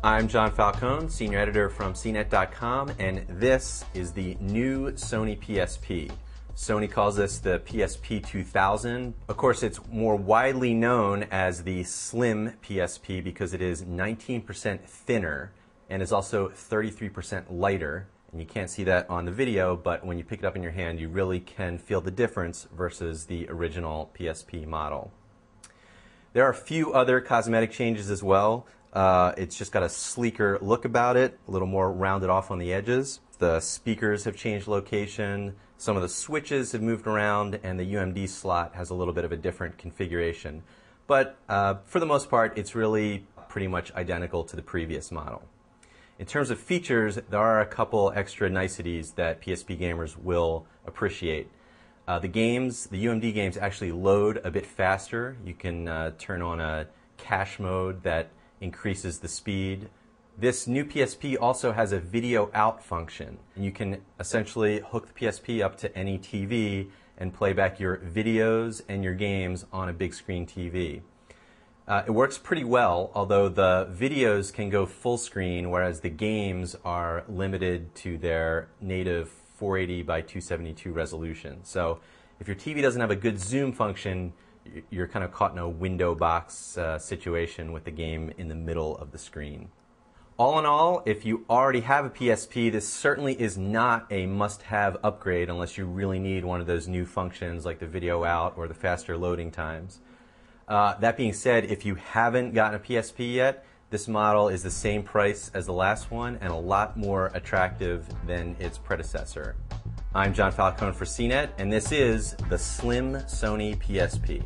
I'm John Falcone, Senior Editor from CNET.com, and this is the new Sony PSP. Sony calls this the PSP 2000. Of course, it's more widely known as the Slim PSP because it is 19% thinner and is also 33% lighter. And you can't see that on the video, but when you pick it up in your hand, you really can feel the difference versus the original PSP model. There are a few other cosmetic changes as well. It's just got a sleeker look about it, a little more rounded off on the edges. The speakers have changed location, some of the switches have moved around, and the UMD slot has a little bit of a different configuration. But for the most part, it's really pretty much identical to the previous model. In terms of features, there are a couple extra niceties that PSP gamers will appreciate. The UMD games actually load a bit faster. You can turn on a cache mode that increases the speed. This new PSP also has a video out function. You can essentially hook the PSP up to any TV and play back your videos and your games on a big screen TV. It works pretty well, although the videos can go full screen, whereas the games are limited to their native 480 by 272 resolution. So if your TV doesn't have a good zoom function, you're kind of caught in a window box situation with the game in the middle of the screen. All in all, if you already have a PSP, this certainly is not a must-have upgrade unless you really need one of those new functions like the video out or the faster loading times. That being said, if you haven't gotten a PSP yet, this model is the same price as the last one and a lot more attractive than its predecessor. I'm John Falcone for CNET, and this is the Slim Sony PSP.